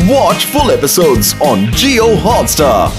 Watch full episodes on Jio Hotstar.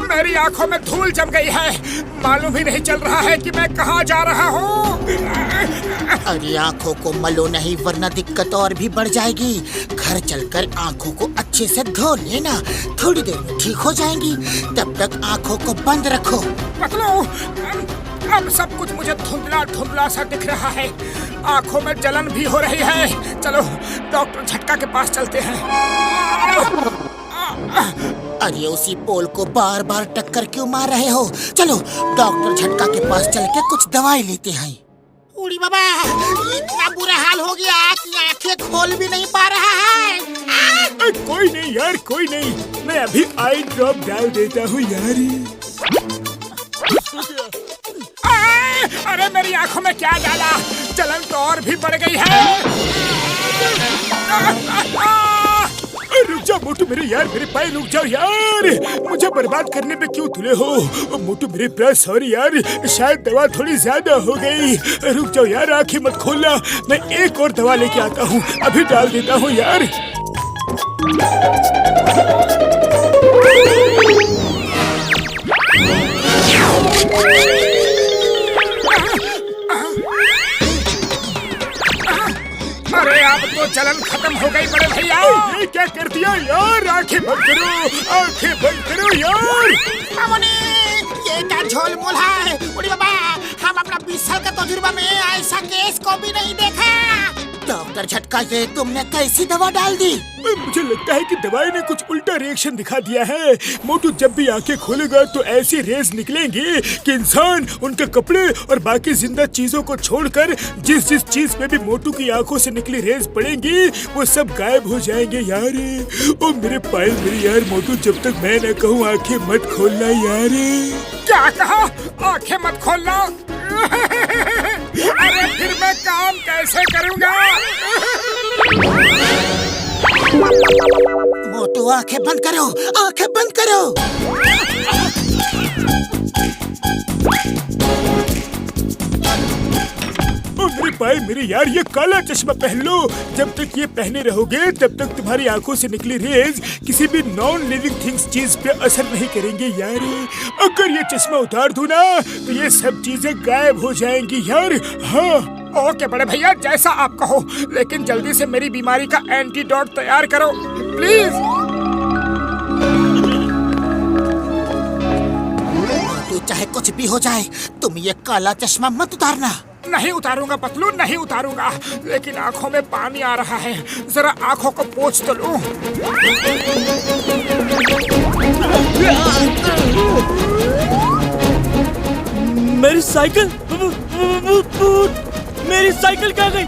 मेरी आंखों में धूल जम गई है। मालूम ही नहीं चल रहा है कि मैं कहाँ जा रहा हूँ। अरे आंखों को मलो नहीं वरना दिक्कत और भी बढ़ जाएगी। घर चलकर आंखों को अच्छे से धो लेना, थोड़ी देर में ठीक हो जाएंगी। तब तक आंखों को बंद रखो। पतलू, अब सब कुछ मुझे धुंधला धुंधला सा दिख रहा है। आंखों में जलन भी हो रही है। चलो डॉक्टर झटका के पास चलते हैं। अरे उसी पोल को बार बार टक्कर क्यों मार रहे हो? चलो डॉक्टर झटका के पास चल के कुछ दवाई लेते हैं। उड़ी बाबा, इतना बुरा हाल हो गया कि आंखें खोल भी नहीं पा रहा है। कोई नहीं यार, कोई नहीं, मैं अभी आई ड्रॉप डाल देता हूँ यार। अरे मेरी आंखों में क्या डाला? जलन तो और भी बढ़ गई है। रुक जाओ मोटू मेरे यार, मेरे पाए रुक जाओ यार। मुझे बर्बाद करने पे क्यों तुले हो? मोटू मेरे प्यार सॉरी यार, शायद दवा थोड़ी ज्यादा हो गई। रुक जाओ यार, आंखें मत खोलना, मैं एक और दवा लेके आता हूँ, अभी डाल देता हूँ यार। अरे अब तो जलन खत्म हो गई बड़े भैया। ये क्या कर दिया यार? आंखें बंद करो, आंखें बंद करो यार। ये क्या झोल मोल है? उड़ी बाबा, हम अपना 20 साल का तजुर्बा में ऐसा केस को भी नहीं देखा। डॉक्टर झटका, ये तुमने कैसी दवा डाल दी? मुझे लगता है कि दवाई ने कुछ उल्टा रिएक्शन दिखा दिया है। मोटू जब भी आंखें खोलेगा तो ऐसी रेज निकलेंगी कि इंसान, उनके कपड़े और बाकी जिंदा चीजों को छोड़कर जिस जिस चीज पे भी मोटू की आंखों से निकली रेज पड़ेंगी वो सब गायब हो जाएंगे यार। ओ मेरे पायल मेरी यार, मोटू जब तक मैं न कहूँ आंखें मत खोलना यार। क्या कहा? आंखें मत खोलना? अरे फिर मैं काम कैसे करूँगा? मोटू आंखें बंद करो, आंखें बंद करो। मेरे भाई मेरे यार, ये काला चश्मा पहन लो। जब तक ये पहने रहोगे तब तक तुम्हारी आंखों से निकली रेज किसी भी नॉन लिविंग थिंग्स चीज पे असर नहीं करेंगे यार। अगर ये चश्मा उतार दूं ना तो ये सब चीजें गायब हो जाएंगी यार। हाँ ओके बड़े भैया, जैसा आप कहो, लेकिन जल्दी से मेरी बीमारी का एंटीडोट तैयार करो प्लीज। मोटू चाहे कुछ भी हो जाए, तुम ये काला चश्मा मत उतारना। नहीं उतारूंगा पतलू, नहीं उतारूंगा, लेकिन आंखों में पानी आ रहा है। जरा आंखों को पोंछ तो लूं। मेरी साइकिल, मेरी साइकिल कहाँ गई?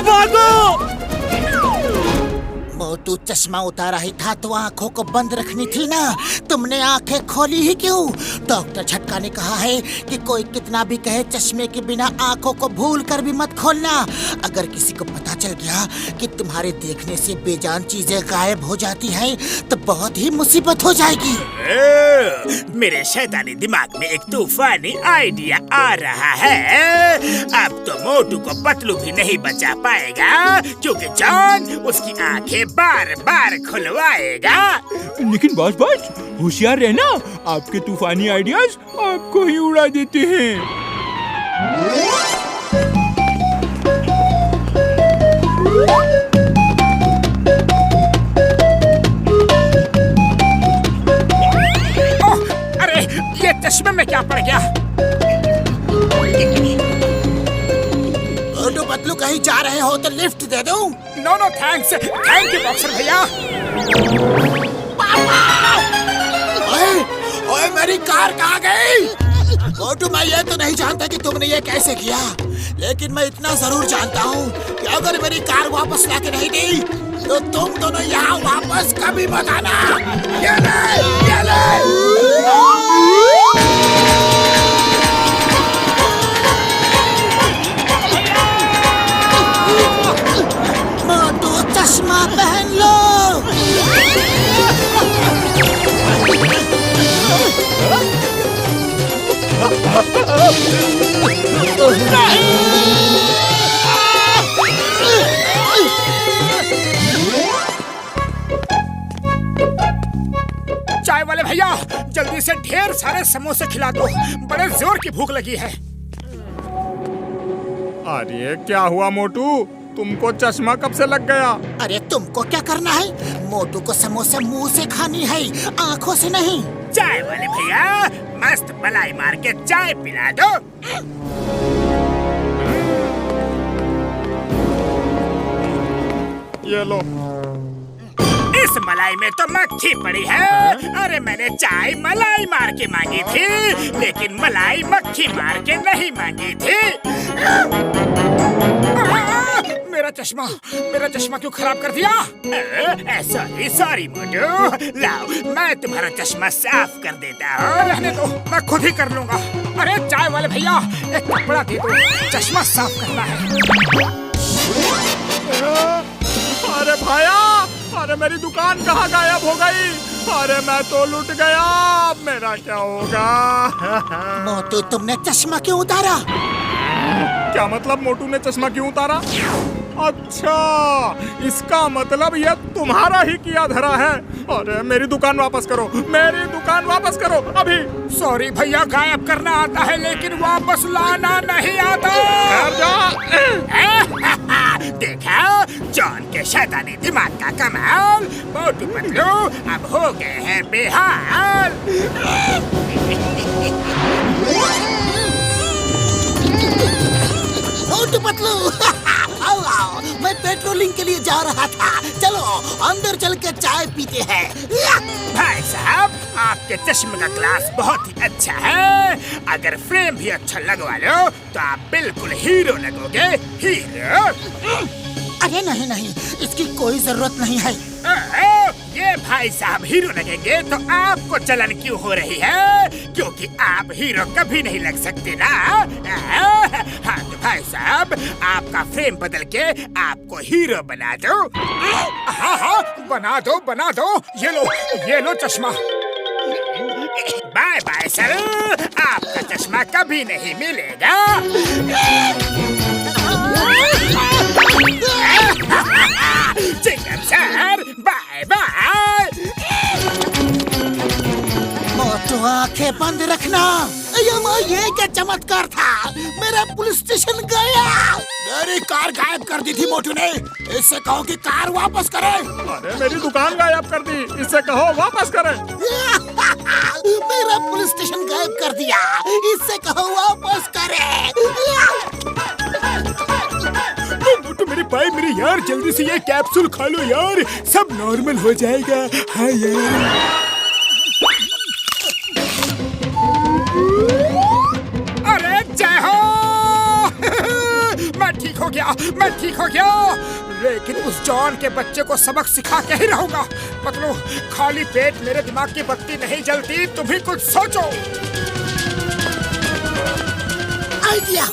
भागो! मोटू चश्मा उतारा ही था तो आंखों को बंद रखनी थी ना, तुमने आंखें खोली ही क्यों? डॉक्टर झटका ने कहा है कि कोई कितना भी कहे चश्मे के बिना आंखों को भूल कर भी मत खोलना। अगर किसी को पता चल गया कि तुम्हारे देखने से बेजान चीजें गायब हो जाती हैं तो बहुत ही मुसीबत हो जाएगी। मेरे शैतानी दिमाग में एक तूफानी आइडिया आ रहा है। अब तो मोटू को पतलू भी नहीं बचा पाएगा क्योंकि जॉन उसकी आंखें बार बार खुलवाएगा। लेकिन बॉस होशियार रहना, आपके तूफानी आइडियाज आपको ही उड़ा देते हैं। अरे ये चश्मे में क्या पड़ गया? मोटू पतलू कहीं जा रहे हो तो लिफ्ट दे दूं? No thanks, thank you boxer भैया। ओए ओए मेरी कार कहाँ गई? मोटू मैं ये तो नहीं जानता कि तुमने ये कैसे किया, लेकिन मैं इतना जरूर जानता हूँ कि अगर मेरी कार वापस लाके नहीं दी तो तुम दोनों यहाँ वापस कभी मत आना। ये ले। मोटू चश्मा पहन लो। चाय वाले भैया, जल्दी से ढेर सारे समोसे खिला दो, बड़े जोर की भूख लगी है। अरे क्या हुआ मोटू, तुमको चश्मा कब से लग गया? अरे तुमको क्या करना है? मोटू को समोसे मुंह से खानी है, आंखों से नहीं। चाय वाले भैया, मस्त मलाई मार के चाय पिला दो। ये लो। इस मलाई में तो मक्खी पड़ी है। अरे मैंने चाय मलाई मार के मांगी थी, लेकिन मलाई मक्खी मार के नहीं मांगी थी। मेरा चश्मा क्यों खराब कर दिया? सॉरी मोटू, लाओ मैं तुम्हारा चश्मा साफ कर देता हूँ। रहने दो, मैं खुद ही कर लूँगा। अरे चाय वाले भैया, एक कपड़ा दे दो, चश्मा साफ करना है। अरे भाया, अरे मेरी दुकान कहाँ गायब हो गई? अरे मैं तो लुट गया, अब मेरा क्या होगा? मोटू तुमने चश्मा क्यों उतारा? क्या मतलब मोटू ने चश्मा क्यों उतारा? अच्छा, इसका मतलब ये तुम्हारा ही किया धरा है। अरे मेरी दुकान वापस करो, मेरी दुकान वापस करो अभी। सॉरी भैया, गायब करना आता है लेकिन वापस लाना नहीं आता। देखा जॉन के शैतानी दिमाग का कमाल। मोटू पतलू अब हो गए हैं बेहाल। मोटू पतलू आओ, मैं पेट्रोलिंग के लिए जा रहा था। चलो अंदर चल के चाय पीते हैं। भाई साहब, आपके चश्मे का ग्लास बहुत ही अच्छा है। अगर फ्रेम भी अच्छा लगवा लो तो आप बिल्कुल हीरो लगोगे, हीरो। अरे नहीं, इसकी कोई जरूरत नहीं है। ये भाई साहब हीरो लगेंगे तो आपको जलन क्यों हो रही है? क्योंकि आप हीरो कभी नहीं लग सकते ना। हाँ तो भाई साहब, आपका फ्रेम बदल के आपको हीरो बना दो। हाँ, बना दो। ये लो चश्मा। बाय बाय सर, आपका चश्मा कभी नहीं मिलेगा। Chingam sir, bye bye. Motu आंखें बंद रखना। ये क्या चमत्कार था, मेरा पुलिस स्टेशन गया। मेरी कार गायब कर दी थी मोटू ने, इससे कहो कि कार वापस करे। अरे मेरी दुकान गायब कर दी, इससे कहो वापस करे। मेरा पुलिस स्टेशन गायब कर दिया, इससे कहो वापस करे। मोटू मेरे भाई, मेरे यार, जल्दी से ये कैप्सूल खा लो यार, सब नॉर्मल हो जाएगा। हाँ यार। अरे जय हो। मैं ठीक हो गया, लेकिन उस जॉन के बच्चे को सबक सिखा के ही रहूंगा। पतलू, खाली पेट मेरे दिमाग की बत्ती नहीं जलती, तुम भी कुछ सोचो। आइडिया।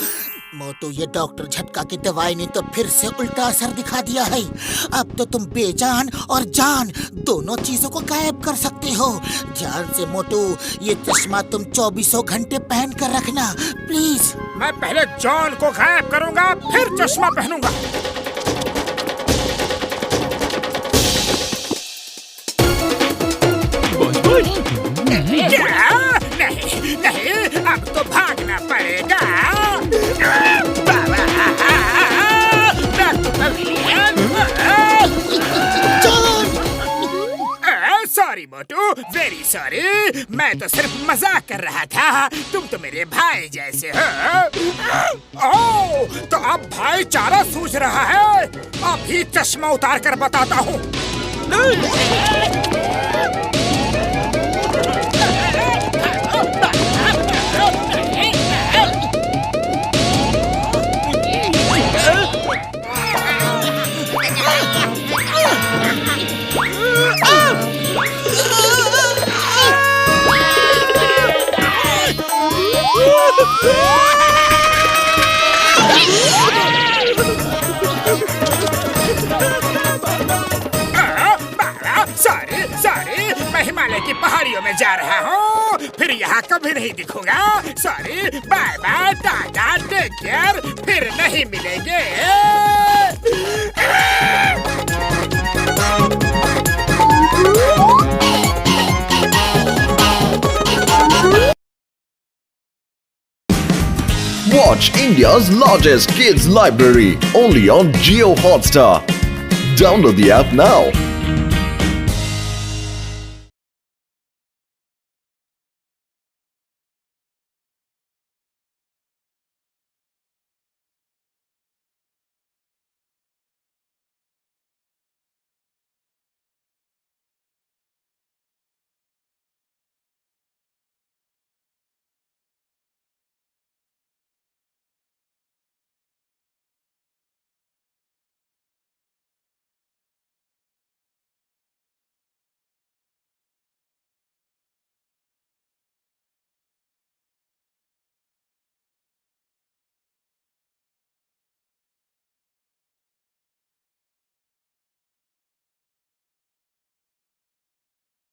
मोटू, ये डॉक्टर झटका की दवाई ने तो फिर से उल्टा असर दिखा दिया है। अब तो तुम बेजान और जान दोनों चीजों को गायब कर सकते हो। ध्यान से मोटू, ये चश्मा तुम 24 घंटे पहन कर रखना प्लीज। मैं पहले जॉन को गायब करूंगा, फिर चश्मा पहनूंगा। नहीं, अब तो भागना पड़ेगा। सॉरी मोटू, वेरी सॉरी। मैं तो सिर्फ मजाक कर रहा था, तुम तो मेरे भाई जैसे हो। ओह, तो अब भाईचारा सूझ रहा है। अभी चश्मा उतार कर बताता हूँ। पहाड़ियों में जा रहा हूँ, फिर यहाँ कभी नहीं दिखूंगा। Sorry, bye bye, tata, take care, फिर नहीं मिलेंगे। Watch India's largest kids library only on Jio Hotstar. Download the app now.